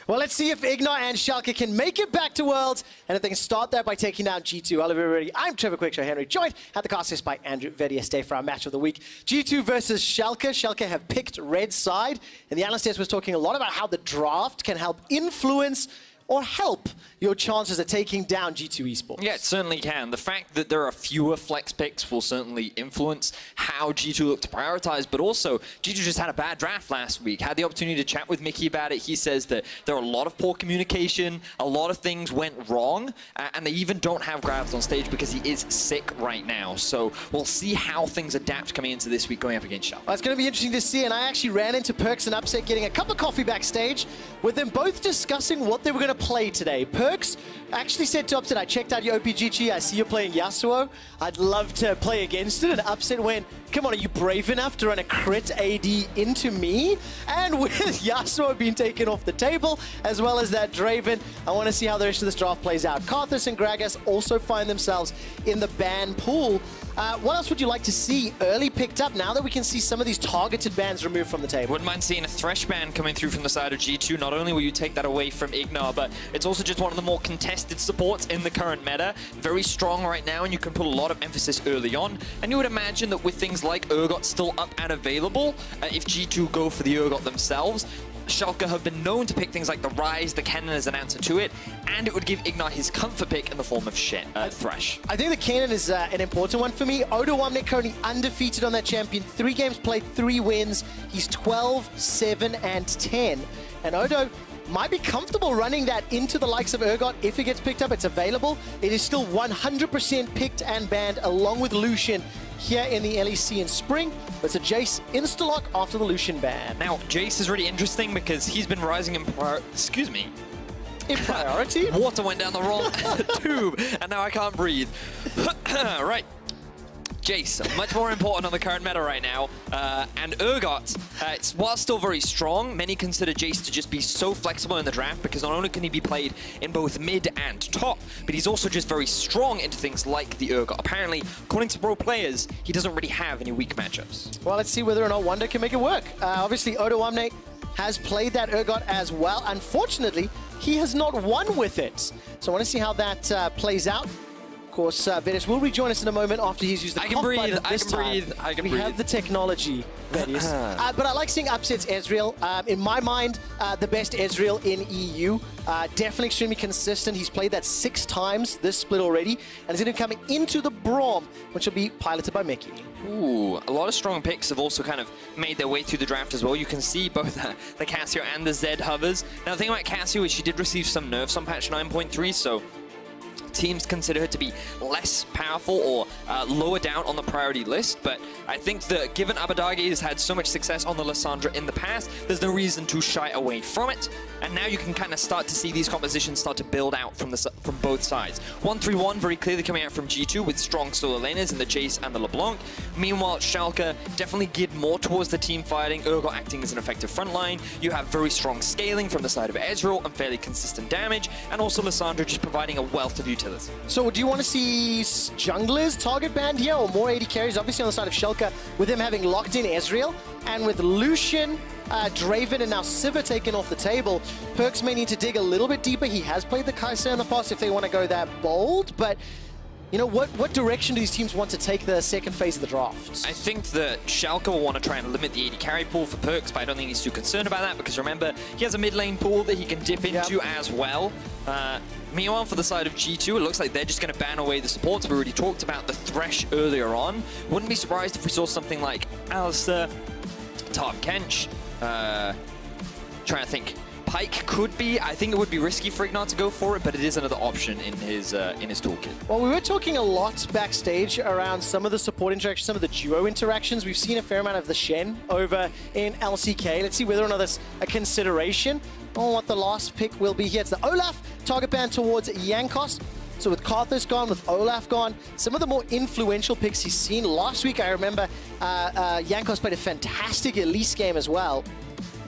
Well, let's see if Ignar and Schalke can make it back to Worlds, and if they can start that by taking down G2. Hello, everybody. I'm Trevor Quickshow Henry, joined at the cast by Andrew Vedius Day for our match of the week. G2 versus Schalke. Schalke have picked red side, and the analyst desk was talking a lot about how the draft can help influence or help your chances at taking down G2 Esports. Yeah, it certainly can. The fact that there are fewer flex picks will certainly influence how G2 look to prioritize, but also G2 just had a bad draft last week. Had the opportunity to chat with Mickey about it. He says that there are a lot of poor communication, a lot of things went wrong, and they even don't have Grabs on stage because he is sick right now. So we'll see how things adapt coming into this week going up against Schalke. Well, it's going to be interesting to see, and I actually ran into Perks and Upset getting a cup of coffee backstage with them both discussing what they were going to play today. Perks actually said to Upset, I checked out your OPGG, I see you're playing Yasuo. I'd love to play against it. And Upset went, come on, are you brave enough to run a crit AD into me? And with Yasuo being taken off the table, as well as that Draven, I want to see how the rest of this draft plays out. Karthus and Gragas also find themselves in the ban pool. What else would you like to see early picked up now that we can see some of these targeted bans removed from the table? Wouldn't mind seeing a Thresh ban coming through from the side of G2. Not only will you take that away from Ignar, but it's also just one of the more contested supports in the current meta. Very strong right now, and you can put a lot of emphasis early on. And you would imagine that with things like Urgot still up and available, if G2 go for the Urgot themselves, Schalke have been known to pick things like the Rise, the Kennen as an answer to it, and it would give Ignar his comfort pick in the form of Thresh. I think the Kennen is an important one for me. Odo Wamnek currently undefeated on that champion. 3 games played, 3 wins. He's 12, 7, and 10. And Odo might be comfortable running that into the likes of Urgot if it gets picked up. It's available. It is still 100% picked and banned along with Lucian here in the LEC in spring. But it's a Jace insta-lock after the Lucian ban. Now, Jace is really interesting because he's been rising in in priority? Water went down the wrong tube, and now I can't breathe. Right. Jace, much more important on the current meta right now. And Urgot, while still very strong, many consider Jace to just be so flexible in the draft because not only can he be played in both mid and top, but he's also just very strong into things like the Urgot. Apparently, according to pro players, he doesn't really have any weak matchups. Well, let's see whether or not Wonder can make it work. Obviously, Odo Wamnek has played that Urgot as well. Unfortunately, he has not won with it. So I want to see how that plays out. Of course, Vedius will rejoin us in a moment after he's used the comp button this time. I can breathe. We have the technology, Vedius. But I like seeing Upset's Ezreal. In my mind, the best Ezreal in EU. Definitely extremely consistent. He's played that 6 times this split already, and he's going to be coming into the Braum, which will be piloted by Mickey. Ooh, a lot of strong picks have also kind of made their way through the draft as well. You can see both the Cassio and the Zed hovers. Now, the thing about Cassio is she did receive some nerfs on patch 9.3, so teams consider her to be less powerful or lower down on the priority list, but I think that given Abadagi has had so much success on the Lissandra in the past, there's no reason to shy away from it. And now you can kind of start to see these compositions start to build out from both sides. 1-3-1 very clearly coming out from G2 with strong solo laners in the Jace and the LeBlanc. Meanwhile, Schalke definitely geared more towards the team fighting, Urgot acting as an effective front line. You have very strong scaling from the side of Ezreal and fairly consistent damage, and also Lissandra just providing a wealth of utility. So do you want to see junglers target banned here or more AD carries? Obviously on the side of Schalke, with him having locked in Ezreal, and with Lucian, Draven, and now Sivir taken off the table, Perks may need to dig a little bit deeper. He has played the Kai'Sa in the past if they want to go that bold, but you know, what direction do these teams want to take the second phase of the draft? I think that Schalke will want to try and limit the AD carry pool for Perks, but I don't think he's too concerned about that because remember, he has a mid lane pool that he can dip into as well. Meanwhile, for the side of G2, it looks like they're just going to ban away the supports. We already talked about the Thresh earlier on. Wouldn't be surprised if we saw something like Alistair, Tom Kench, trying to think. Pyke could be. I think it would be risky for Ignar to go for it, but it is another option in his toolkit. Well, we were talking a lot backstage around some of the support interactions, some of the duo interactions. We've seen a fair amount of the Shen over in LCK. Let's see whether or not that's a consideration on what the last pick will be here. It's the Olaf target ban towards Jankos. So with Karthus gone, with Olaf gone, some of the more influential picks he's seen. Last week, I remember Jankos played a fantastic Elise game as well.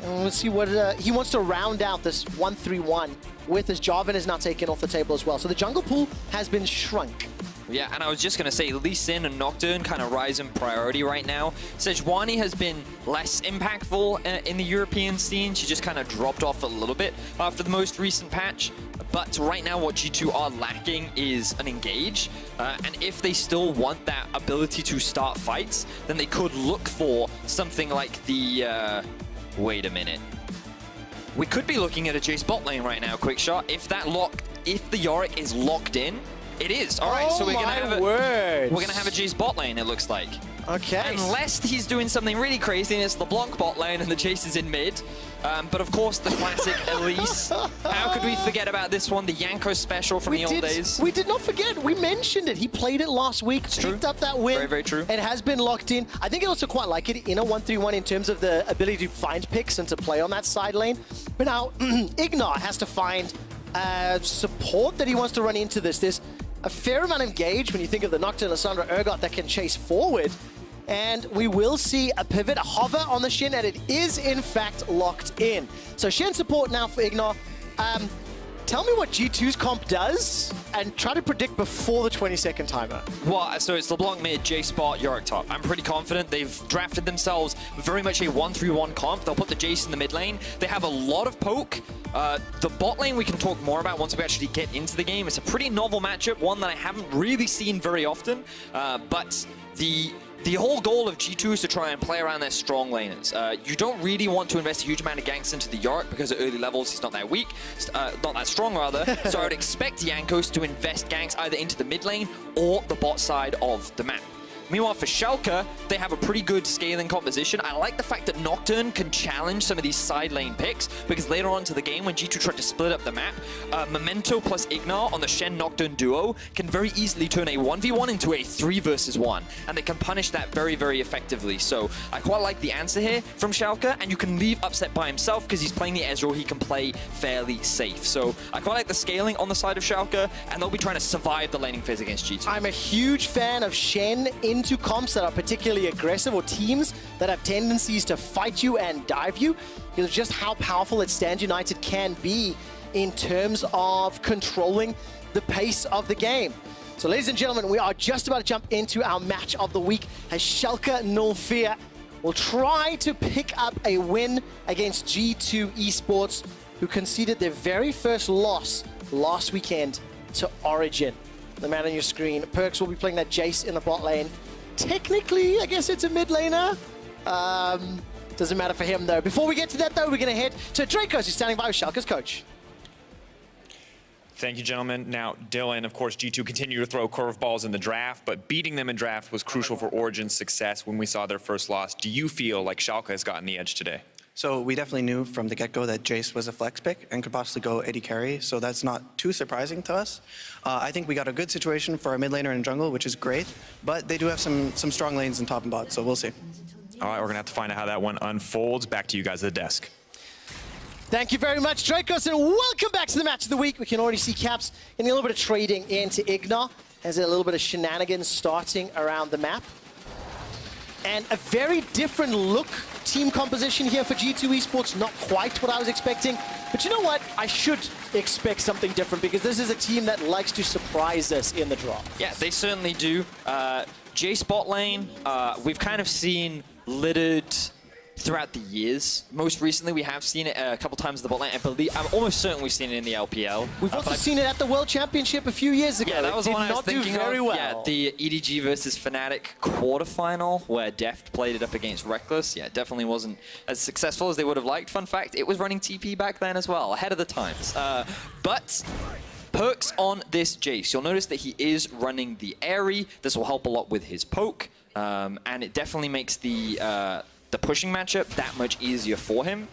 And let's see what he wants to round out this 1-3-1 with, as Jarvan is now taken off the table as well. So the jungle pool has been shrunk Yeah, and I was just going to say, Lee Sin and Nocturne kind of rise in priority right now. Sejuani has been less impactful in the European scene. She just kind of dropped off a little bit after the most recent patch. But right now, what G2 are lacking is an engage. And if they still want that ability to start fights, then they could look for something like the... wait a minute. We could be looking at a Jace bot lane right now, quick shot. If the Yorick is locked in, it is. All right, so we're gonna have a Jace bot lane, it looks like. Okay. Unless he's doing something really crazy and it's the LeBlanc bot lane and the Jace is in mid. But of course, the classic Elise. How could we forget about this one? The Yanko special from the old days. We did not forget. We mentioned it. He played it last week, picked up that win. Very, very true. It has been locked in. I think I also quite like it in a 1-3-1 in terms of the ability to find picks and to play on that side lane. But now, Ignar has to find support that he wants to run into this. There's a fair amount of engage when you think of the Nocturne, Lissandra, Urgot that can chase forward. And we will see a pivot, a hover on the Shen, and it is in fact locked in. So Shen support now for Ignar. Tell me what G2's comp does, and try to predict before the 20-second timer. Well, so it's LeBlanc mid, Jace bot, Yorick top. I'm pretty confident they've drafted themselves very much a 1-3-1 comp. They'll put the Jace in the mid lane. They have a lot of poke. The bot lane we can talk more about once we actually get into the game. It's a pretty novel matchup, one that I haven't really seen very often. But the whole goal of G2 is to try and play around their strong laners. You don't really want to invest a huge amount of ganks into the Yorick because at early levels he's not that weak, not that strong rather. So I would expect Yankos to invest ganks either into the mid lane or the bot side of the map. Meanwhile, for Schalke, they have a pretty good scaling composition. I like the fact that Nocturne can challenge some of these side lane picks, because later on to the game, when G2 tried to split up the map, Memento plus Ignar on the Shen Nocturne duo can very easily turn a 1v1 into a 3 versus 1, and they can punish that very, very effectively. So I quite like the answer here from Schalke, and you can leave Upset by himself because he's playing the Ezreal. He can play fairly safe. So I quite like the scaling on the side of Schalke, and they'll be trying to survive the laning phase against G2. I'm a huge fan of Shen into comps that are particularly aggressive, or teams that have tendencies to fight you and dive you, because just how powerful its Stand United can be in terms of controlling the pace of the game. So ladies and gentlemen, we are just about to jump into our match of the week as Schalke 04 will try to pick up a win against G2 Esports, who conceded their very first loss last weekend to Origin. The man on your screen, Perks, will be playing that Jace in the bot lane. Technically, I guess it's a mid laner. Doesn't matter for him, though. Before we get to that, though, we're going to head to Dracos, who's standing by with Schalke's coach. Thank you, gentlemen. Now, Dylan, of course, G2 continue to throw curveballs in the draft, but beating them in draft was crucial for Origin's success when we saw their first loss. Do you feel like Schalke has gotten the edge today? So we definitely knew from the get-go that Jace was a flex pick and could possibly go AD carry, so that's not too surprising to us. I think we got a good situation for our mid laner and jungle, which is great, but they do have some strong lanes in top and bot, so we'll see. All right, we're going to have to find out how that one unfolds. Back to you guys at the desk. Thank you very much, Dracos, and welcome back to the match of the week. We can already see Caps getting a little bit of trading into Ignar. There's a little bit of shenanigans starting around the map. And a very different look team composition here for G2 Esports. Not quite what I was expecting. But you know what? I should expect something different, because this is a team that likes to surprise us in the draw. Yeah, they certainly do. Jace bot lane, we've kind of seen littered throughout the years. Most recently, we have seen it a couple times in the bot lane. I'm almost certain we've seen it in the LPL. We've also seen it at the World Championship a few years ago. Yeah, that was the one I was thinking of. Very well. Yeah, the EDG versus Fnatic quarterfinal, where Deft played it up against Reckless. Yeah, it definitely wasn't as successful as they would have liked. Fun fact, it was running TP back then as well, ahead of the times. But perks on this Jace. You'll notice that he is running the Airy. This will help a lot with his poke, and it definitely makes the pushing matchup that much easier for him.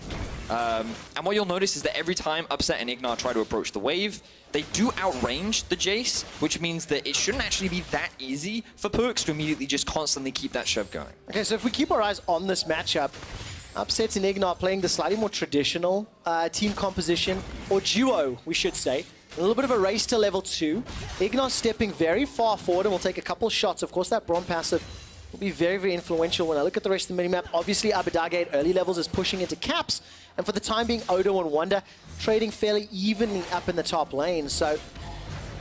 And what you'll notice is that every time Upset and Ignar try to approach the wave, they do outrange the Jace, which means that it shouldn't actually be that easy for Perks to immediately just constantly keep that shove going. Okay, so if we keep our eyes on this matchup, Upset and Ignar playing the slightly more traditional team composition, or duo, we should say. A little bit of a race to level 2. Ignar stepping very far forward and will take a couple shots. Of course, that Braum passive will be very, very influential. When I look at the rest of the minimap, obviously Abadage at early levels is pushing into Caps, and for the time being, Odo and Wonder trading fairly evenly up in the top lane. So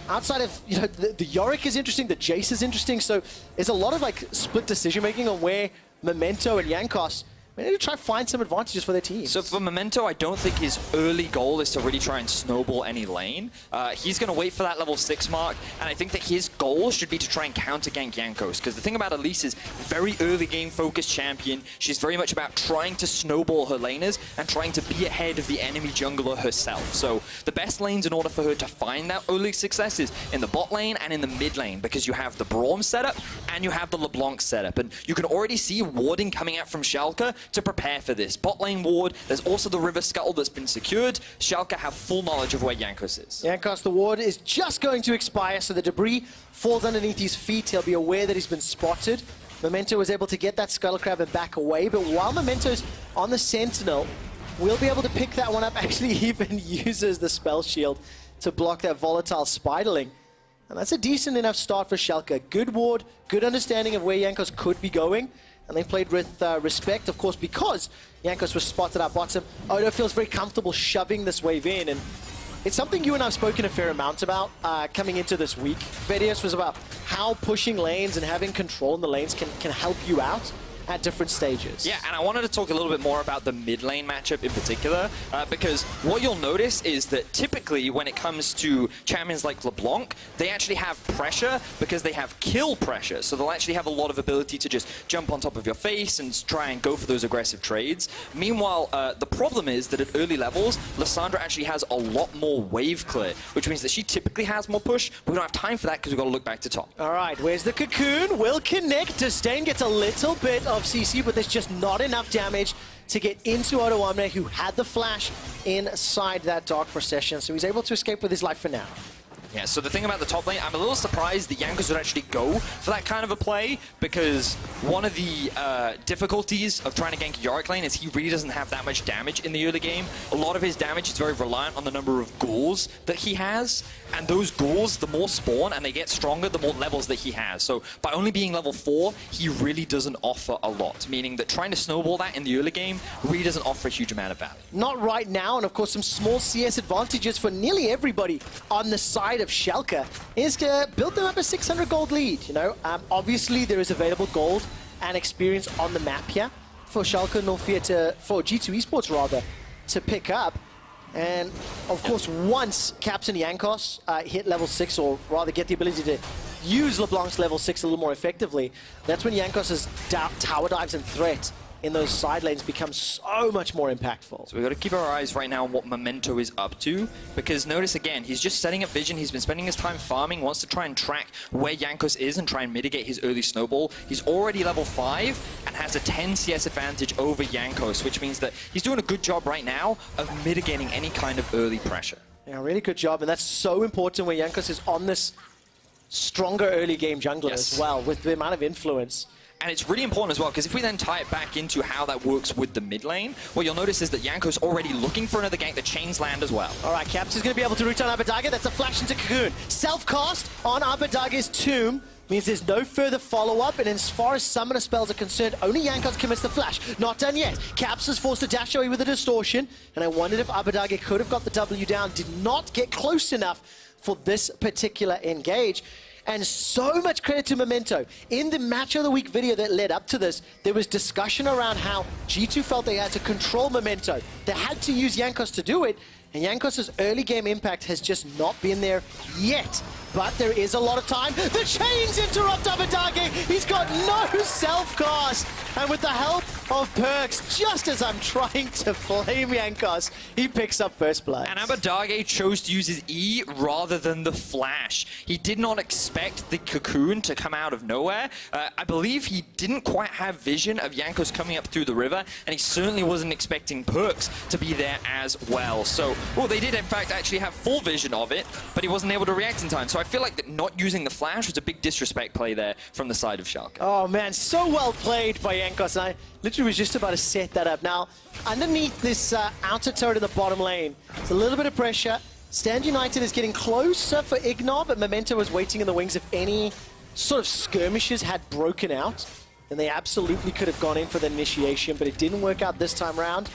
outside of, you know, the Yorick is interesting, the Jace is interesting, so there's a lot of like split decision making on where Memento and Jankos, they need to try to find some advantages for their teams. So for Memento, I don't think his early goal is to really try and snowball any lane. He's going to wait for that level 6 mark, and I think that his goal should be to try and counter-gank Jankos, because the thing about Elise is very early game focused champion. She's very much about trying to snowball her laners and trying to be ahead of the enemy jungler herself. So the best lanes in order for her to find that early success is in the bot lane and in the mid lane, because you have the Braum setup and you have the LeBlanc setup, and you can already see warding coming out from Schalke to prepare for this. Bot lane ward, there's also the River Scuttle that's been secured. Schalke have full knowledge of where Jankos is. Jankos, the ward is just going to expire, so the debris falls underneath his feet. He'll be aware that he's been spotted. Memento was able to get that Scuttle Crab and back away, but while Memento's on the Sentinel, we'll be able to pick that one up. Actually even uses the Spell Shield to block that volatile Spiderling. And that's a decent enough start for Schalke. Good ward, good understanding of where Jankos could be going. And they played with respect, of course, because Jankos was spotted at bottom. Odo feels very comfortable shoving this wave in, and it's something you and I have spoken a fair amount about coming into this week. Videos was about how pushing lanes and having control in the lanes can help you out at different stages. Yeah, and I wanted to talk a little bit more about the mid lane matchup in particular, because what you'll notice is that typically when it comes to champions like LeBlanc, they actually have pressure because they have kill pressure, so they'll actually have a lot of ability to just jump on top of your face and try and go for those aggressive trades. Meanwhile, the problem is that at early levels, Lissandra actually has a lot more wave clear, which means that she typically has more push, but we don't have time for that because we've got to look back to top. All right, where's the Cocoon? Will connect. Disdain gets a little bit of CC, but there's just not enough damage to get into Odoamne, who had the flash inside that Dark Procession, so he's able to escape with his life for now. Yeah, so the thing about the top lane, I'm a little surprised the Jankos would actually go for that kind of a play, because one of the difficulties of trying to gank Yorick lane is he really doesn't have that much damage in the early game. A lot of his damage is very reliant on the number of ghouls that he has, and those ghouls, the more spawn and they get stronger, the more levels that he has. So by only being level 4, he really doesn't offer a lot, meaning that trying to snowball that in the early game really doesn't offer a huge amount of value. Not right now, and of course some small CS advantages for nearly everybody on the side of Schalke is to build them up a 600 gold lead. You know, obviously there is available gold and experience on the map here for Schalke 04 for G2 Esports rather, to pick up. And of course, once Caps and Jankos hit level 6, or rather get the ability to use LeBlanc's level 6 a little more effectively, that's when Jankos' tower dives and threat in those side lanes becomes so much more impactful. So we've got to keep our eyes right now on what Memento is up to, because notice again, he's just setting up vision, he's been spending his time farming, wants to try and track where Jankos is and try and mitigate his early snowball. He's already level 5 and has a 10 CS advantage over Jankos, which means that he's doing a good job right now of mitigating any kind of early pressure. Yeah, really good job, and that's so important when Jankos is on this stronger early game jungler as well, with the amount of influence. And it's really important as well, because if we then tie it back into how that works with the mid lane, what you'll notice is that Jankos already looking for another gank that chains land as well. All right, Caps is going to be able to reach on Abadage. That's a flash into Cocoon. Self-cast on Abadage's tomb means there's no further follow-up, and as far as summoner spells are concerned, only Jankos commits the flash. Not done yet. Caps is forced to dash away with a distortion, and I wondered if Abadage could have got the W down. Did not get close enough for this particular engage. And so much credit to Memento. In the Match of the Week video that led up to this, there was discussion around how G2 felt they had to control Memento. They had to use Jankos to do it, and Jankos' early game impact has just not been there yet. But there is a lot of time. The chains interrupt Abadage. He's got no self-cast. And with the help of Perks, just as I'm trying to flame Jankos, he picks up first blood. And Abadage chose to use his E rather than the flash. He did not expect the Cocoon to come out of nowhere. I believe he didn't quite have vision of Jankos coming up through the river, and he certainly wasn't expecting Perks to be there as well. So, well, they did in fact actually have full vision of it, but he wasn't able to react in time. So I feel like that not using the flash was a big disrespect play there from the side of Schalke. Oh man, so well played by Jankos. I literally was just about to set that up. Now, underneath this outer turret in the bottom lane, it's a little bit of pressure. Stand United is getting closer for Ignor, but Memento was waiting in the wings. If any sort of skirmishes had broken out, then they absolutely could have gone in for the initiation, but it didn't work out this time around.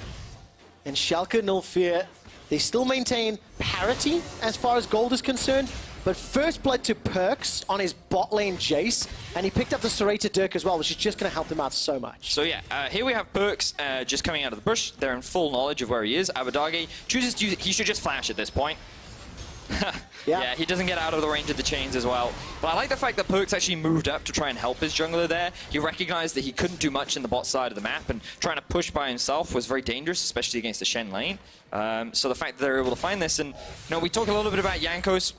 And Schalke 04, they still maintain parity as far as gold is concerned, but first blood to Perks on his bot lane Jace, and he picked up the Serrated Dirk as well, which is just going to help him out so much. So yeah, here we have Perks just coming out of the bush. They're in full knowledge of where he is. Abadage chooses to use it. He should just flash at this point. Yeah, he doesn't get out of the range of the chains as well. But I like the fact that Perks actually moved up to try and help his jungler there. He recognized that he couldn't do much in the bot side of the map, and trying to push by himself was very dangerous, especially against the Shen lane. So the fact that they're able to find this, and you know, we talked a little bit about Jankos.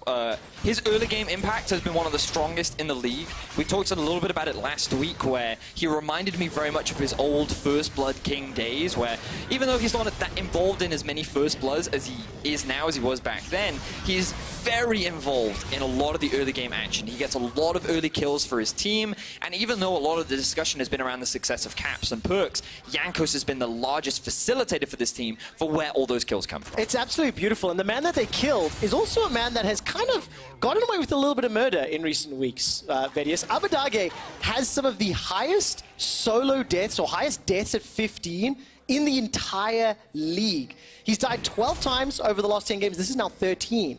His early game impact has been one of the strongest in the league. We talked a little bit about it last week, where he reminded me very much of his old First Blood King days, where even though he's not that involved in as many First Bloods as he is now, as he was back then, he's very involved in a lot of the early game action. He gets a lot of early kills for his team, and even though a lot of the discussion has been around the success of Caps and Perks, Jankos has been the largest facilitator for this team for where all those kills come from. It's absolutely beautiful, and the man that they killed is also a man that has kind of gotten away with a little bit of murder in recent weeks, Vedius. Abadage has some of the highest solo deaths, or highest deaths at 15 in the entire league. He's died 12 times over the last 10 games. This is now 13.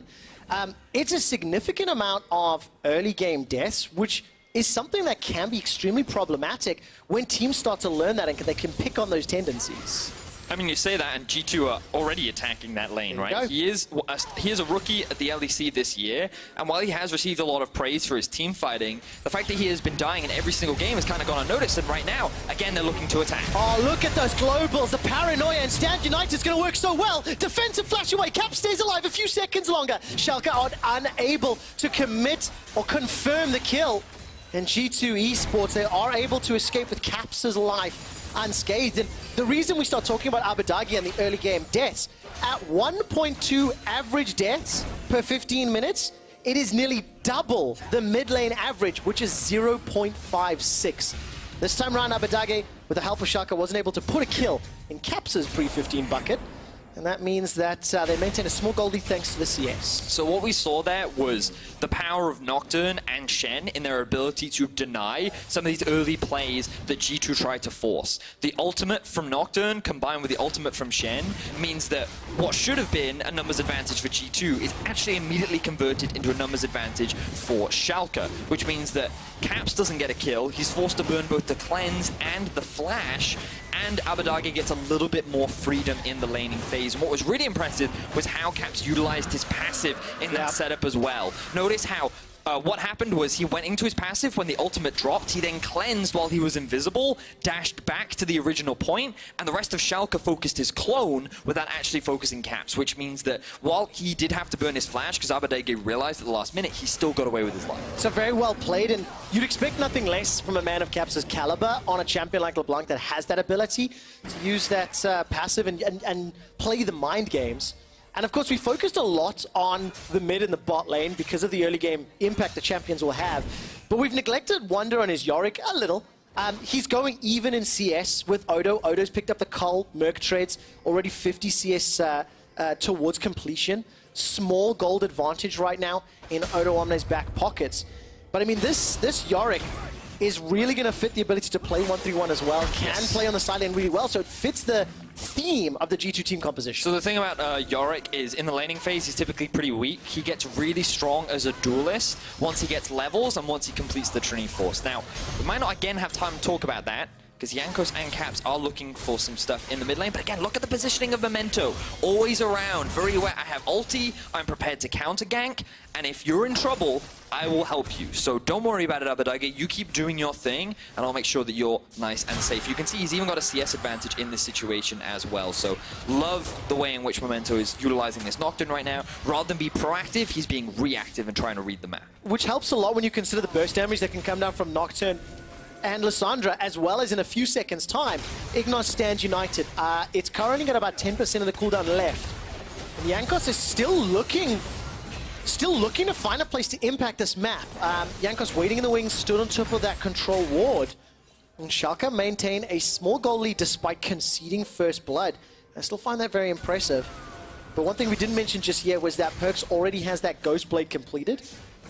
It's a significant amount of early game deaths, which is something that can be extremely problematic when teams start to learn that and they can pick on those tendencies. I mean, you say that, and G2 are already attacking that lane, right? He is a rookie at the LEC this year, and while he has received a lot of praise for his team fighting, the fact that he has been dying in every single game has kind of gone unnoticed, and right now, again, they're looking to attack. Oh, look at those globals, the paranoia, and Stand United is going to work so well. Defensive flash away, Cap stays alive a few seconds longer. Schalke are unable to commit or confirm the kill. And G2 Esports, they are able to escape with Caps' life unscathed. And the reason we start talking about Abadage and the early game deaths, at 1.2 average deaths per 15 minutes, it is nearly double the mid lane average, which is 0.56. This time around, Abadage, with the help of Schalke, wasn't able to put a kill in Caps' pre-15 bucket. And that means that they maintain a small goal lead thanks to the CS. So what we saw there was the power of Nocturne and Shen in their ability to deny some of these early plays that G2 tried to force. The ultimate from Nocturne combined with the ultimate from Shen means that what should have been a numbers advantage for G2 is actually immediately converted into a numbers advantage for Schalke, which means that Caps doesn't get a kill. He's forced to burn both the cleanse and the flash, and Abadage gets a little bit more freedom in the laning phase. And what was really impressive was how Caps utilized his passive in that setup as well. Notice how what happened was he went into his passive when the ultimate dropped, he then cleansed while he was invisible, dashed back to the original point, and the rest of Schalke focused his clone without actually focusing Caps, which means that while he did have to burn his flash, because Abadage realized at the last minute, he still got away with his life. So very well played, and you'd expect nothing less from a man of Caps' caliber on a champion like LeBlanc that has that ability to use that passive and play the mind games. And of course, we focused a lot on the mid and the bot lane because of the early game impact the champions will have. But we've neglected Wonder on his Yorick a little. He's going even in CS with Odo. Odo's picked up the Cull, Merc trades, already 50 CS towards completion. Small gold advantage right now in Odo Omne's back pockets. But I mean, this Yorick is really going to fit the ability to play 1-3-1 as well. Can play on the side lane really well, so it fits the theme of the G2 team composition. So the thing about Yorick is in the laning phase, he's typically pretty weak. He gets really strong as a duelist once he gets levels and once he completes the Trinity Force. Now, we might not again have time to talk about that, because Jankos and Caps are looking for some stuff in the mid lane. But again, look at the positioning of Memento. Always around, very aware. I have ulti, I'm prepared to counter gank, and if you're in trouble, I will help you. So don't worry about it, Abadage. You keep doing your thing, and I'll make sure that you're nice and safe. You can see he's even got a CS advantage in this situation as well. So love the way in which Memento is utilizing this Nocturne right now. Rather than be proactive, he's being reactive and trying to read the map. Which helps a lot when you consider the burst damage that can come down from Nocturne and Lissandra, as well as in a few seconds' time, Ignos stands united. It's currently got about 10% of the cooldown left. And Jankos is still looking to find a place to impact this map. Jankos waiting in the wings, stood on top of that control ward. And Schalke maintain a small goal lead despite conceding first blood. I still find that very impressive. But one thing we didn't mention just yet was that Perks already has that Ghost Blade completed,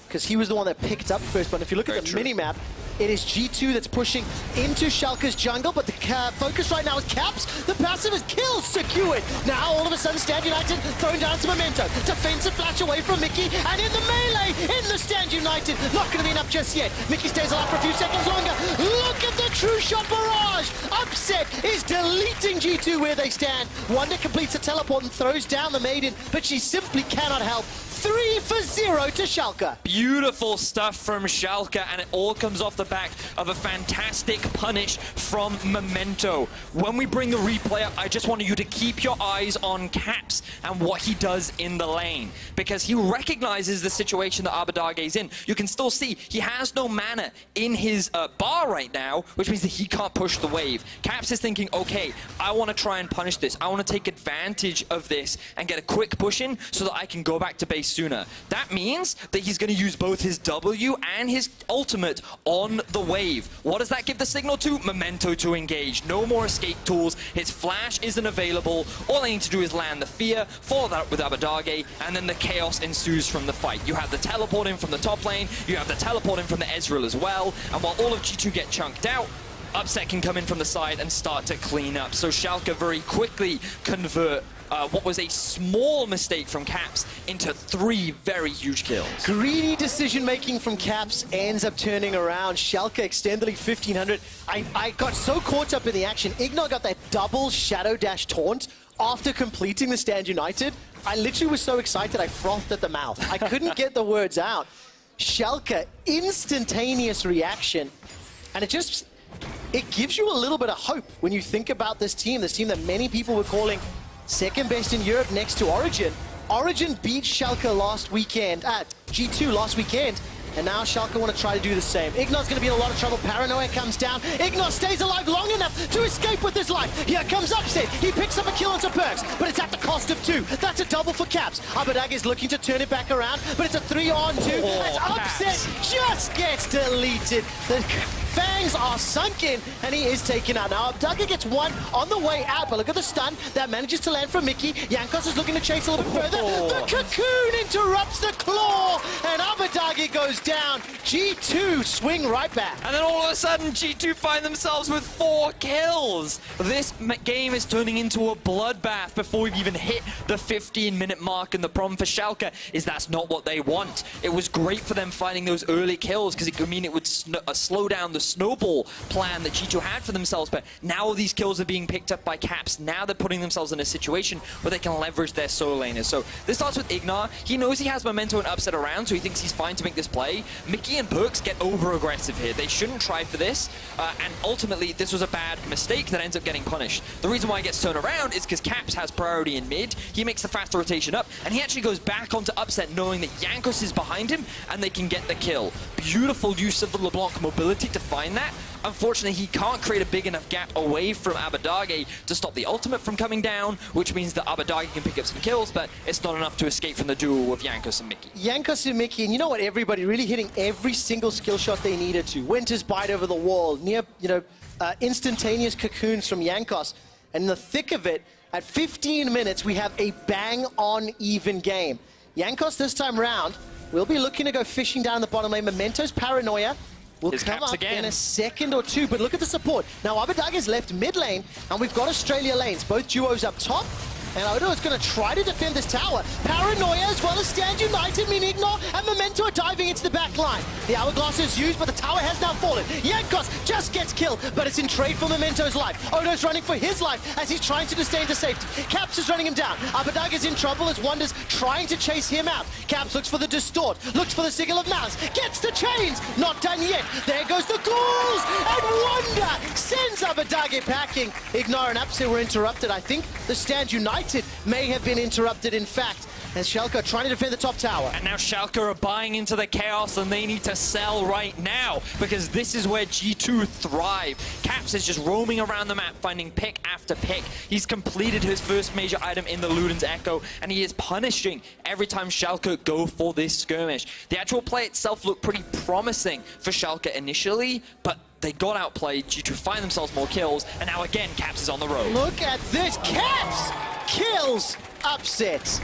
because he was the one that picked up first blood. If you look at the mini-map, It is G2 that's pushing into Schalke's jungle, but the focus right now is Caps. The passive is kills secured. Now all of a sudden Stand United thrown down to Memento. Defensive flash away from Mickey, and in the melee, in the Stand United. Not going to be enough just yet. Mickey stays alive for a few seconds longer. Look at the true shot barrage. Upset is deleting G2 where they stand. Wonder completes a teleport and throws down the Maiden, but she simply cannot help. 3-0 to Schalke. Beautiful stuff from Schalke, and it all comes off the back of a fantastic punish from Memento. When we bring the replay up, I just want you to keep your eyes on Caps and what he does in the lane, because he recognizes the situation that Abadage is in. You can still see he has no mana in his bar right now, which means that he can't push the wave. Caps is thinking, okay, I want to try and punish this. I want to take advantage of this and get a quick push in so that I can go back to base sooner. That means that he's going to use both his W and his ultimate on the wave. What does that give the signal to? Memento to engage. No more escape tools. His flash isn't available. All they need to do is land the fear, follow that up with Abadage, and then the chaos ensues from the fight. You have the teleport in from the top lane, you have the teleport in from the Ezreal as well, and while all of G2 get chunked out, Upset can come in from the side and start to clean up. So Schalke very quickly convert what was a small mistake from Caps into 3 very huge kills. Greedy decision-making from Caps ends up turning around. Schalke extend the lead 1,500. I got so caught up in the action. Ignor got that double Shadow Dash taunt after completing the Stand United. I literally was so excited I frothed at the mouth. I couldn't get the words out. Schalke, instantaneous reaction. And it gives you a little bit of hope when you think about this team that many people were calling second best in Europe next to Origin. Origin beat Schalke last weekend, at G2 last weekend, and now Schalke want to try to do the same. Ignor's going to be in a lot of trouble. Paranoia comes down. Ignor stays alive long enough to escape with his life. Here comes Upset. He picks up a kill onto Perks, but it's at the cost of 2. That's a double for Caps. Abadage is looking to turn it back around, but it's a 3-on-2. As Upset just gets deleted. The fangs are sunk in, and he is taken out. Now, Abadage gets 1 on the way out, but look at the stun that manages to land from Mickey. Jankos is looking to chase a little bit further. The Cocoon interrupts the claw, and Abadage goes down. G2 swing right back. And then all of a sudden, G2 find themselves with 4 kills. This game is turning into a bloodbath before we've even hit the 15-minute mark, and the problem for Schalke is that's not what they want. It was great for them finding those early kills, because it could mean it would slow down the snowball plan that G2 had for themselves, but now all these kills are being picked up by Caps. Now they're putting themselves in a situation where they can leverage their solo laners. So this starts with Ignor. He knows he has Memento and Upset around, so he thinks he's fine to make this play. Mickey and Perks get over-aggressive here. They shouldn't try for this, and ultimately this was a bad mistake that ends up getting punished. The reason why he gets turned around is because Caps has priority in mid. He makes the faster rotation up, and he actually goes back onto Upset knowing that Jankos is behind him, and they can get the kill. Beautiful use of the LeBlanc mobility to find that. Unfortunately, he can't create a big enough gap away from Abadage to stop the ultimate from coming down, which means that Abadage can pick up some kills, but it's not enough to escape from the duel of Jankos and Mickey. Jankos and Mickey, and you know what, everybody really hitting every single skill shot they needed to. Winter's Bite over the wall, near, instantaneous cocoons from Jankos. And in the thick of it, at 15 minutes, we have a bang-on even game. Jankos this time round will be looking to go fishing down the bottom lane. Memento's Paranoia will come up in a second or 2, but look at the support. Now, Abadage is left mid lane, and we've got Australia lanes, both duos up top. And Odo is going to try to defend this tower. Paranoia as well as Stand United, mean Ignor and Memento are diving into the back line. The hourglass is used, but the tower has now fallen. Jankos just gets killed, but it's in trade for Memento's life. Odo's running for his life as he's trying to stay into safety. Caps is running him down. Abadage is in trouble as Wonder's trying to chase him out. Caps looks for the distort, looks for the Sigil of Malice, gets the chains, not done yet. There goes the ghouls, and Wonder sends Abadage packing. Ignor and Upset were interrupted. I think the Stand United may have been interrupted, in fact, as Schalke are trying to defend the top tower. And now Schalke are buying into the chaos, and they need to sell right now, because this is where G2 thrive. Caps is just roaming around the map, finding pick after pick. He's completed his first major item in the Luden's Echo, and he is punishing every time Schalke go for this skirmish. The actual play itself looked pretty promising for Schalke initially, but they got outplayed. G2 find themselves more kills, and now again Caps is on the road. Look at this, Caps kills Upset.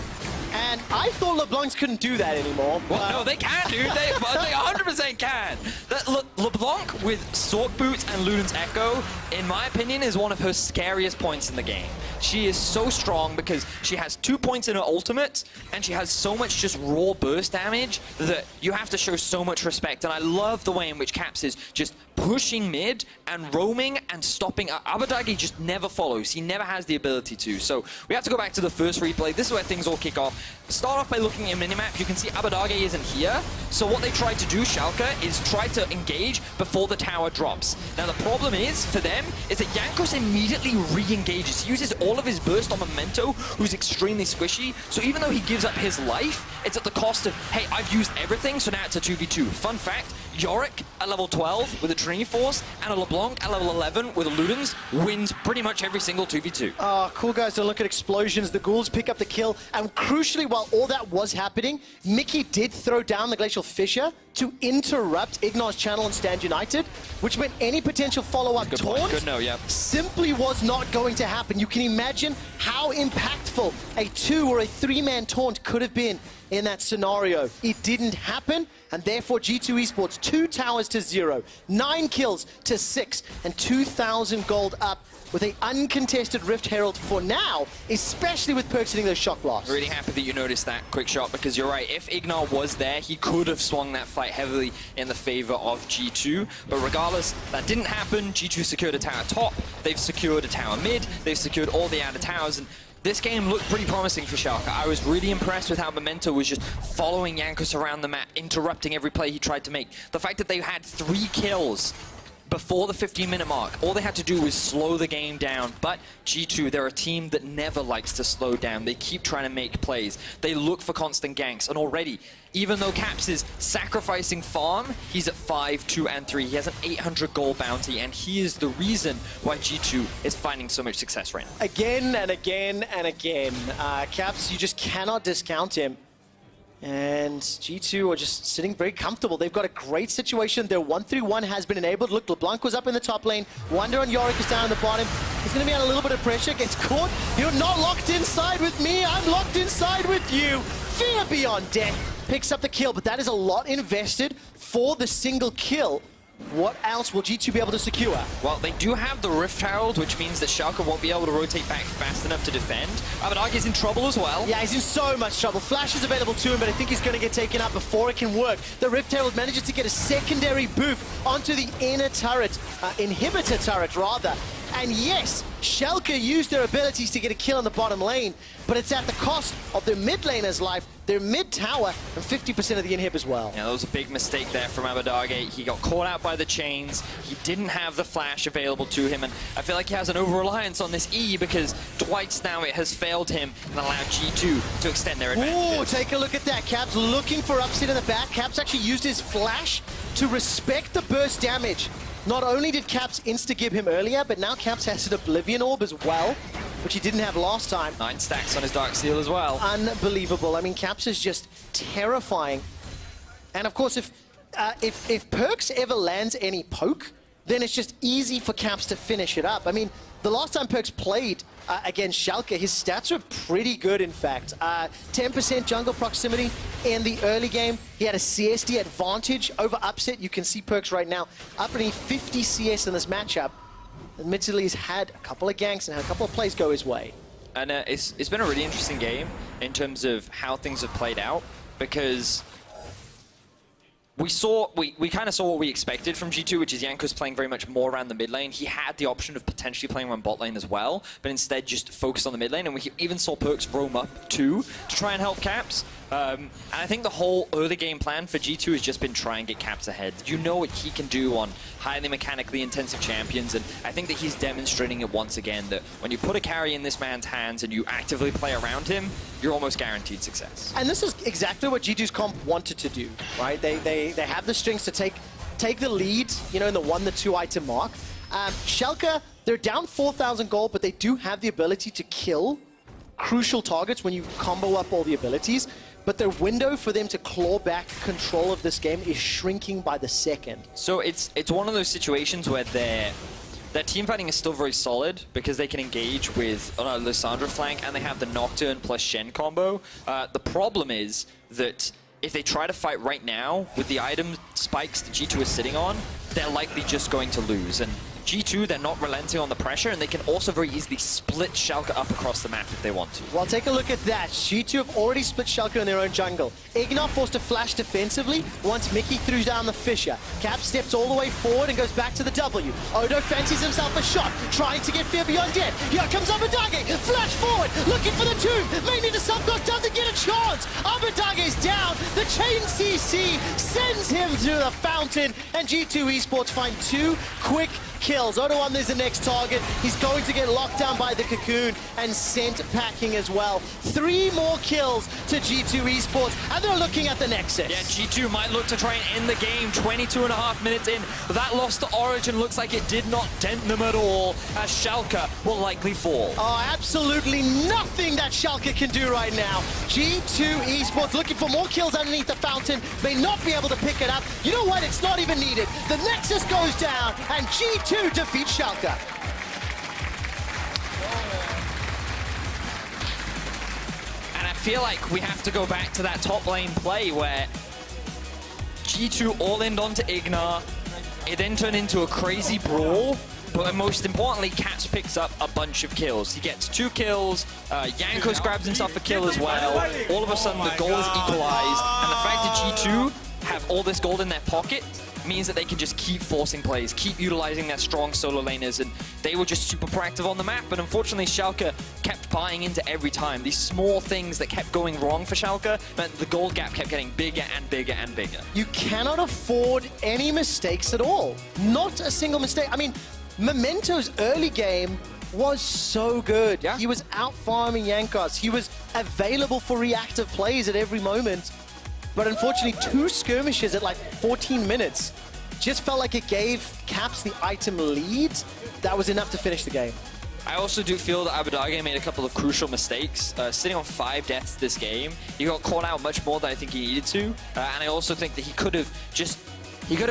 And I thought LeBlancs couldn't do that anymore. Well, no, they can, dude. They 100% can. LeBlanc LeBlanc with Sork Boots and Luden's Echo, in my opinion, is one of her scariest points in the game. She is so strong because she has 2 points in her ultimate, and she has so much just raw burst damage that you have to show so much respect. And I love the way in which Caps is just pushing mid and roaming and stopping. Abadagi just never follows. He never has the ability to. So we have to go back to the first replay. This is where things all kick off. Start off by looking at minimap. You can see Abadagi isn't here. So what they tried to do, Schalke, is try to engage before the tower drops. Now the problem is, for them, is that Jankos immediately re-engages. He uses all of his burst on Memento, who's extremely squishy. So even though he gives up his life, it's at the cost of, hey, I've used everything, so now it's a 2v2. Fun fact, Yorick at level 12 with a Trinity Force and a LeBlanc at level 11 with a Ludens wins pretty much every single 2v2. Oh, cool guys, don't look at explosions. The ghouls pick up the kill. And crucially, while all that was happening, Mickey did throw down the Glacial Fissure to interrupt Ignar's channel on Stand United, which meant any potential follow-up taunt Good know, yeah. simply was not going to happen. You can imagine how impactful a 2 or a 3-man taunt could have been in that scenario. It didn't happen, and therefore G2 Esports 2 towers to 0, 9 kills to 6, and 2,000 gold up with an uncontested Rift Herald for now, especially with Perks hitting those shock blasts. Really happy that you noticed that quick shot, because you're right, if Ignar was there, he could have swung that fight heavily in the favor of G2. But regardless, that didn't happen. G2 secured a tower top, they've secured a tower mid, they've secured all the outer towers, and this game looked pretty promising for Schalke. I was really impressed with how Memento was just following Jankos around the map, interrupting every play he tried to make. The fact that they had 3 kills before the 15-minute mark, all they had to do was slow the game down. But G2, they're a team that never likes to slow down. They keep trying to make plays. They look for constant ganks, and already, even though Caps is sacrificing farm, he's at 5, 2, and 3. He has an 800 gold bounty, and he is the reason why G2 is finding so much success right now. Again and again and again. Caps, you just cannot discount him. And G2 are just sitting very comfortable. They've got a great situation. Their 1-3-1 has been enabled. Look, LeBlanc was up in the top lane. Wonder on Yorick is down in the bottom. He's going to be under a little bit of pressure. Gets caught. You're not locked inside with me. I'm locked inside with you. Fear beyond death. Picks up the kill, but that is a lot invested for the single kill. What else will G2 be able to secure? Well, they do have the Rift Herald, which means that Schalke won't be able to rotate back fast enough to defend. Abadargi's in trouble as well. Yeah, he's in so much trouble. Flash is available to him, but I think he's going to get taken out before it can work. The Rift Herald manages to get a secondary boop onto the inner turret, inhibitor turret rather. And yes, Schalke used their abilities to get a kill in the bottom lane, but it's at the cost of their mid laner's life, their mid tower, and 50% of the inhib as well. Yeah, that was a big mistake there from Abadargi. He got caught out by the chains. He didn't have the flash available to him, and I feel like he has an over-reliance on this E because twice now it has failed him and allowed G2 to extend their advantage. Ooh, take a look at that. Caps looking for upset in the back. Caps actually used his flash to respect the burst damage. Not only did Caps insta-gib him earlier, but now Caps has an Oblivion Orb as well, which he didn't have last time. 9 stacks on his Dark Seal as well. Unbelievable. I mean, Caps is just terrifying. And of course, if Perks ever lands any poke, then it's just easy for Caps to finish it up. I mean, the last time Perks played against Schalke, his stats were pretty good, in fact. 10% jungle proximity in the early game. He had a CSD advantage over Upset. You can see Perks right now up at 50 CS in this matchup. Admittedly, he's had a couple of ganks and had a couple of plays go his way. And it's been a really interesting game in terms of how things have played out, because we kind of saw what we expected from G2, which is Jankos playing very much more around the mid lane. He had the option of potentially playing around bot lane as well, but instead just focused on the mid lane, and we even saw Perks roam up too to try and help Caps. And I think the whole early game plan for G2 has just been try and get Caps ahead. You know what he can do on highly mechanically intensive champions, and I think that he's demonstrating it once again, that when you put a carry in this man's hands and you actively play around him, you're almost guaranteed success. And this is exactly what G2's comp wanted to do, right? They have the strings to take the lead, you know, in the 1 to 2 item mark. Schalke, they're down 4,000 gold, but they do have the ability to kill crucial targets when you combo up all the abilities. But their window for them to claw back control of this game is shrinking by the second. So it's one of those situations where their team fighting is still very solid because they can engage with Lissandra flank, and they have the Nocturne plus Shen combo. The problem is that if they try to fight right now with the item spikes that G2 is sitting on, they're likely just going to lose. And G2, they're not relenting on the pressure, and they can also very easily split Schalke up across the map if they want to. Well, take a look at that. G2 have already split Schalke in their own jungle. Ignar forced to flash defensively once Mickey threw down the Fisher. Cap steps all the way forward and goes back to the W. Odo fancies himself a shot, trying to get Fear Beyond Dead. Here comes Abadage, flash forward, looking for the tomb. Mainly the subclock doesn't get a chance. Abadage's down. The chain CC sends him through the fountain, and G2 Esports find 2 quick kills. Odo is the next target. He's going to get locked down by the Cocoon and sent packing as well. 3 more kills to G2 Esports, and they're looking at the Nexus. Yeah, G2 might look to try and end the game 22.5 minutes in. But that loss to Origin looks like it did not dent them at all, as Schalke will likely fall. Oh, absolutely nothing that Schalke can do right now. G2 Esports looking for more kills underneath the fountain, may not be able to pick it up. You know what? It's not even needed. The Nexus goes down, and G2 defeats Schalke. And I feel like we have to go back to that top lane play where G2 all-in onto Ignar. It then turned into a crazy brawl. But most importantly, Caps picks up a bunch of kills. He gets 2 kills, Jankos grabs himself a kill as well. All of a sudden, the goal is equalized, and the fact that G2 have all this gold in their pocket means that they can just keep forcing plays, keep utilizing their strong solo laners, and they were just super proactive on the map. But unfortunately, Schalke kept buying into every time. These small things that kept going wrong for Schalke meant the gold gap kept getting bigger and bigger and bigger. You cannot afford any mistakes at all. Not a single mistake. I mean, Memento's early game was so good. Yeah. He was out farming Jankos. He was available for reactive plays at every moment. But unfortunately, 2 skirmishes at like 14 minutes just felt like it gave Caps the item lead. That was enough to finish the game. I also do feel that Abadage made a couple of crucial mistakes. Sitting on 5 deaths this game, he got caught out much more than I think he needed to. And I also think that he could have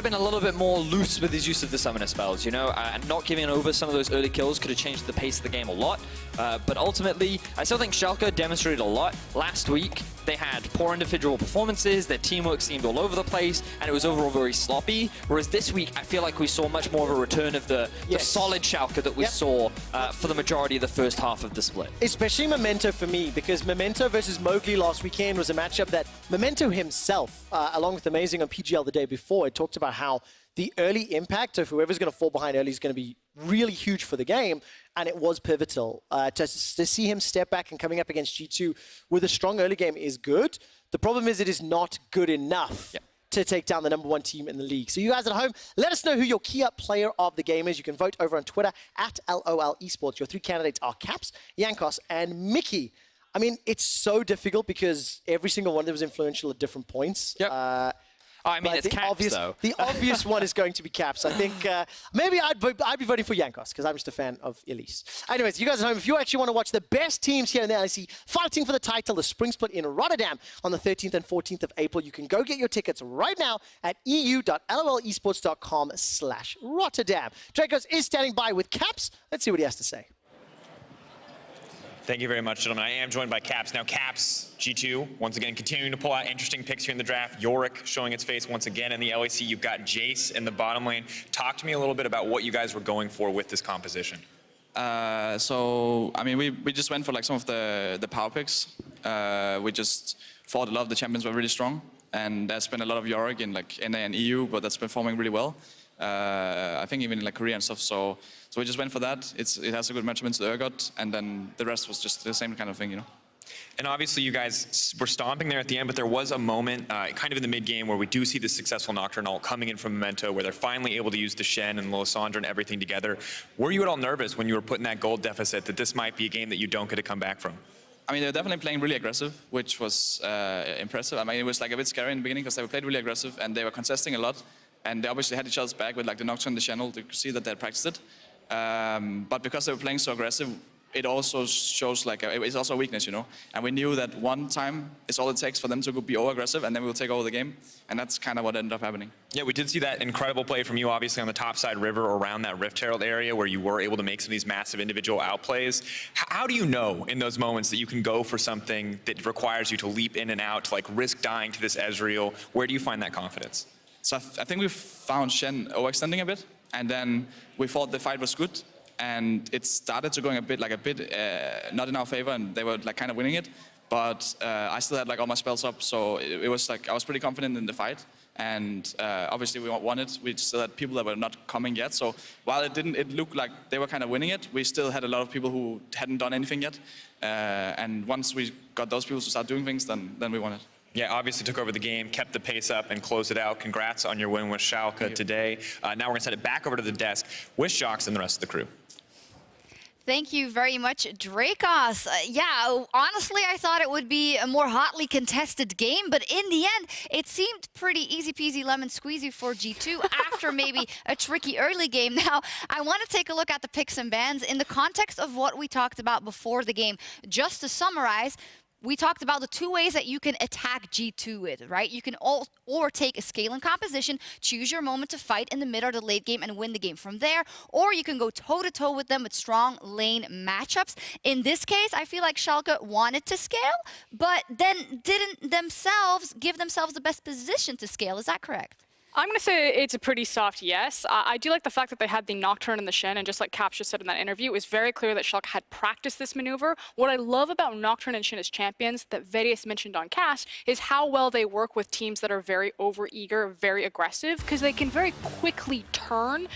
been a little bit more loose with his use of the summoner spells, you know, and not giving over some of those early kills could have changed the pace of the game a lot. But ultimately, I still think Schalke demonstrated a lot. Last week, they had poor individual performances, their teamwork seemed all over the place, and it was overall very sloppy. Whereas this week, I feel like we saw much more of a return of the solid Schalke that we saw for the majority of the first half of the split. Especially Memento for me, because Memento versus Mowgli last weekend was a matchup that Memento himself, along with Amazing on PGL the day before, had talked about how the early impact of whoever's going to fall behind early is going to be really huge for the game, and it was pivotal. To see him step back and coming up against G2 with a strong early game is good. The problem is it is not good enough to take down the #1 team in the league. So you guys at home, let us know who your key up player of the game is. You can vote over on Twitter at LOL Esports. Your 3 candidates are Caps, Jankos, and Mickey. I mean, it's so difficult because every single one of them was influential at different points. Yep. I mean, it's Caps, though. The obvious one is going to be Caps. I think maybe I'd be voting for Jankos because I'm just a fan of Elise. Anyways, you guys at home, if you actually want to watch the best teams here in the LEC fighting for the title, the Spring Split in Rotterdam on the 13th and 14th of April, you can go get your tickets right now at eu.lolesports.com/Rotterdam. Dracos is standing by with Caps. Let's see what he has to say. Thank you very much, gentlemen. I am joined by Caps. Now, Caps, G2, once again, continuing to pull out interesting picks here in the draft. Yorick showing its face once again in the LEC. You've got Jace in the bottom lane. Talk to me a little bit about what you guys were going for with this composition. So, I mean, we just went for like some of the power picks. We just thought a lot of the champions were really strong. And there's been a lot of Yorick in like NA and EU, but that's performing really well. I think even in like Korea and stuff. So we just went for that. It has a good matchup into the Urgot, and then the rest was just the same kind of thing, you know. And obviously you guys were stomping there at the end, but there was a moment kind of in the mid-game where we do see the successful Nocturne ult coming in from Memento, where they're finally able to use the Shen and Losandra and everything together. Were you at all nervous when you were putting that gold deficit that this might be a game that you don't get to come back from? I mean, they were definitely playing really aggressive, which was impressive. I mean, it was like a bit scary in the beginning because they played really aggressive and they were contesting a lot. And they obviously had each other's back with like the Nocturne and the channel to see that they had practiced it. But because they were playing so aggressive, it also shows like it's also a weakness, you know. And we knew that one time is all it takes for them to be over-aggressive, and then we'll take over the game. And that's kind of what ended up happening. Yeah, we did see that incredible play from you, obviously, on the topside river around that Rift Herald area where you were able to make some of these massive individual outplays. How do you know in those moments that you can go for something that requires you to leap in and out, to like risk dying to this Ezreal? Where do you find that confidence? So I think we found Shen overextending a bit, and then we thought the fight was good, and it started to going a bit not in our favor, and they were like kind of winning it. But I still had like all my spells up, so it was like I was pretty confident in the fight. And obviously we won it. We still had people that were not coming yet. So while it looked like they were kind of winning it, we still had a lot of people who hadn't done anything yet. And once we got those people to start doing things, then we won it. Yeah, obviously took over the game, kept the pace up, and closed it out. Congrats on your win with Schalke today. Now we're going to send it back over to the desk with Shox and the rest of the crew. Thank you very much, Drakos. Yeah, honestly, I thought it would be a more hotly contested game, but in the end, it seemed pretty easy peasy lemon squeezy for G2 after maybe a tricky early game. Now, I want to take a look at the picks and bans in the context of what we talked about before the game. Just to summarize, we talked about the two ways that you can attack G2 with, right? You can or take a scaling composition, choose your moment to fight in the mid or the late game and win the game from there, or you can go toe-to-toe with them with strong lane matchups. In this case, I feel like Schalke wanted to scale, but then didn't themselves give themselves the best position to scale. Is that correct? I'm going to say it's a pretty soft yes. I do like the fact that they had the Nocturne and the Shen, and just like Caps just said in that interview, it was very clear that Schalke had practiced this maneuver. What I love about Nocturne and Shen as champions that Verius mentioned on cast is how well they work with teams that are very over-eager, very aggressive, because they can very quickly turn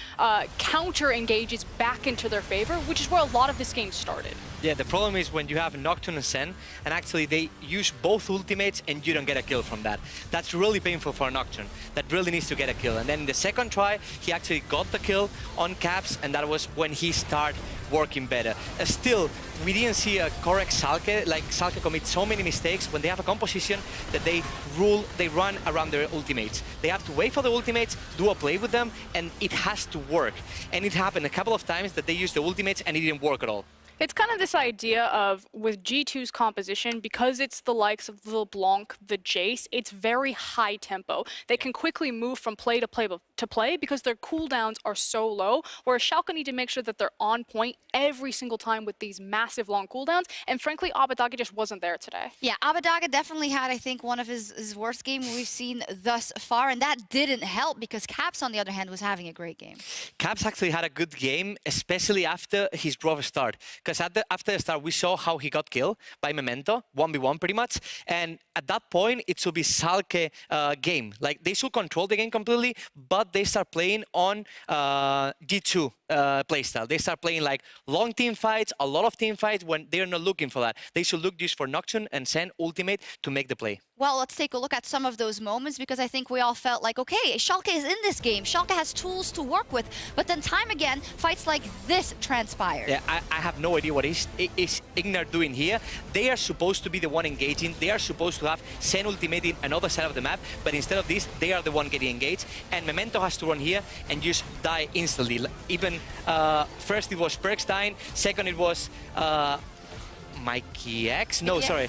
counter engages back into their favor, which is where a lot of this game started. Yeah, the problem is when you have Nocturne and Sen, and actually they use both ultimates and you don't get a kill from that. That's really painful for Nocturne. That really needs to get a kill. And then in the second try, he actually got the kill on Caps, and that was when he started working better. Still, we didn't see a correct Schalke. Like, Schalke commit so many mistakes when they have a composition that they run around their ultimates. They have to wait for the ultimates, do a play with them, and it has to work. And it happened a couple of times that they used the ultimates and it didn't work at all. It's kind of this idea of, with G2's composition, because it's the likes of the LeBlanc, the Jace, it's very high tempo. They can quickly move from play to play because their cooldowns are so low, whereas Schalke need to make sure that they're on point every single time with these massive long cooldowns, and frankly, Abbedagge just wasn't there today. Yeah, Abbedagge definitely had, I think, one of his worst games we've seen thus far, and that didn't help because Caps, on the other hand, was having a great game. Caps actually had a good game, especially after his rough start. Because after the start, we saw how he got killed by Memento, 1v1 pretty much. And at that point, it should be Schalke game. Like, they should control the game completely, but they start playing on G2 playstyle. They start playing like long team fights, a lot of team fights when they're not looking for that. They should look just for Nocturne and Sen ultimate to make the play. Well, let's take a look at some of those moments because I think we all felt like, okay, Schalke is in this game. Schalke has tools to work with. But then time again, fights like this transpired. Yeah, I have no idea what is Ignar doing here. They are supposed to be the one engaging. They are supposed to have Sen ultimating another side of the map. But instead of this, they are the one getting engaged. And Memento has to run here and just die instantly. Even first it was Perks dying. Second it was Mikey X. No, yes. Sorry.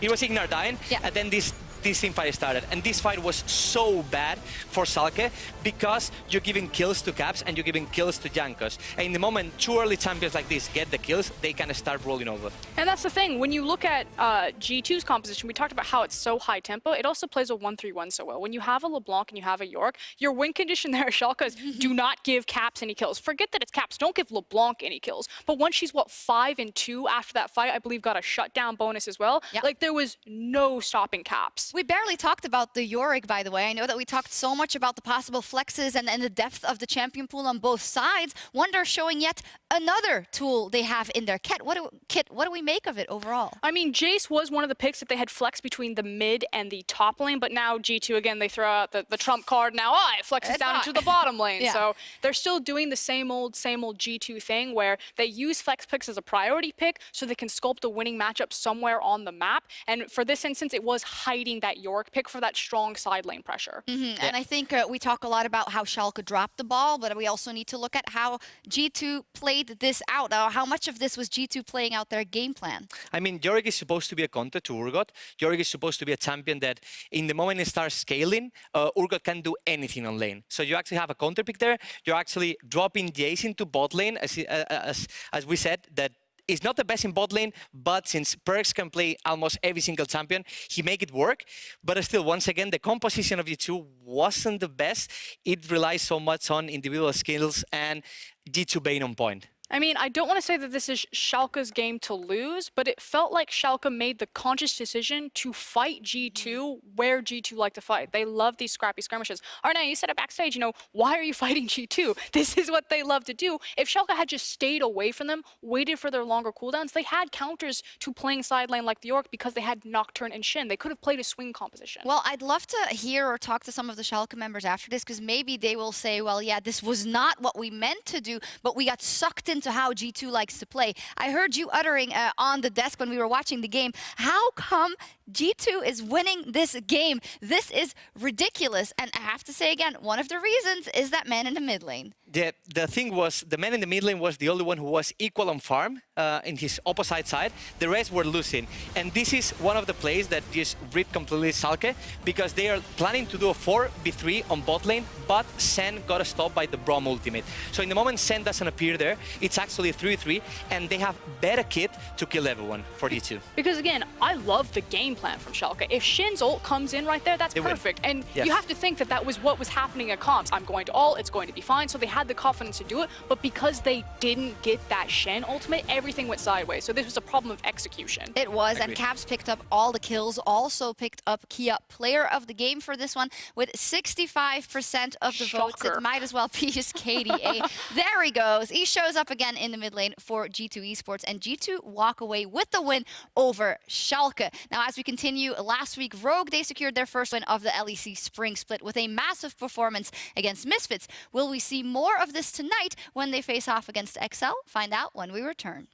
It was Ignar dying, yeah. And then this team fight started. And this fight was so bad for Schalke because you're giving kills to Caps and you're giving kills to Jankos. And in the moment, two early champions like this get the kills, they kind of start rolling over. And that's the thing. When you look at G2's composition, we talked about how it's so high tempo. It also plays a 1-3-1 so well. When you have a LeBlanc and you have a York, your win condition there, Schalke, is do not give Caps any kills. Forget that it's Caps. Don't give LeBlanc any kills. But once she's, 5-2 after that fight, I believe got a shutdown bonus as well. Yep. Like, there was no stopping Caps. We barely talked about the Yorick, by the way. I know that we talked so much about the possible flexes and the depth of the champion pool on both sides. Wonder showing yet another tool they have in their kit. What do we make of it overall? I mean, Jace was one of the picks that they had flexed between the mid and the top lane, but now G2, again, they throw out the trump card. Now, it flexes down into the bottom lane. Yeah. So they're still doing the same old G2 thing where they use flex picks as a priority pick so they can sculpt a winning matchup somewhere on the map. And for this instance, it was hiding that York pick for that strong side lane pressure. Yeah. And I think we talk a lot about how Schalke dropped the ball, but we also need to look at how G2 played this out. How much of this was G2 playing out their game plan? I mean, Yorick is supposed to be a counter to Urgot. Yorick is supposed to be a champion that in the moment it starts scaling, Urgot can do anything on lane. So you actually have a counter pick there. You're actually dropping Jace into bot lane, as we said, that is not the best in bot lane, but since Perks can play almost every single champion, he make it work. But still, once again, the composition of G2 wasn't the best. It relies so much on individual skills and G2 being on point. I mean, I don't want to say that this is Schalke's game to lose, but it felt like Schalke made the conscious decision to fight G2 where G2 like to fight. They love these scrappy skirmishes. Arna, you said it backstage, you know, why are you fighting G2? This is what they love to do. If Schalke had just stayed away from them, waited for their longer cooldowns, they had counters to playing side lane like the York because they had Nocturne and Shin. They could have played a swing composition. Well, I'd love to hear or talk to some of the Schalke members after this, because maybe they will say, well, yeah, this was not what we meant to do, but we got sucked into how G2 likes to play. I heard you uttering on the desk when we were watching the game, how come G2 is winning this game? This is ridiculous. And I have to say again, one of the reasons is that man in the mid lane. The thing was, the man in the mid lane was the only one who was equal on farm in his opposite side. The rest were losing. And this is one of the plays that just ripped completely Schalke, because they are planning to do a 4v3 on bot lane, but Sen got stopped by the Braum ultimate. So in the moment Sen doesn't appear there, it's actually a 3v3, and they have better kit to kill everyone for G2. Because again, I love the game plan from Schalke. If Shin's ult comes in right there, that's perfect. And you have to think that that was what was happening at comps. I'm going to ult, it's going to be fine. So they had the confidence to do it, but because they didn't get that Shen ultimate, everything went sideways. So this was a problem of execution. It was, and Caps picked up all the kills, also picked up Kia player of the game for this one with 65% of the votes. It might as well be his KDA. There he goes. He shows up again in the mid lane for G2 Esports, and G2 walk away with the win over Schalke. Now, as we continue, last week, Rogue, they secured their first win of the LEC Spring Split with a massive performance against Misfits. Will we see more of this tonight when they face off against XL? Find out when we return.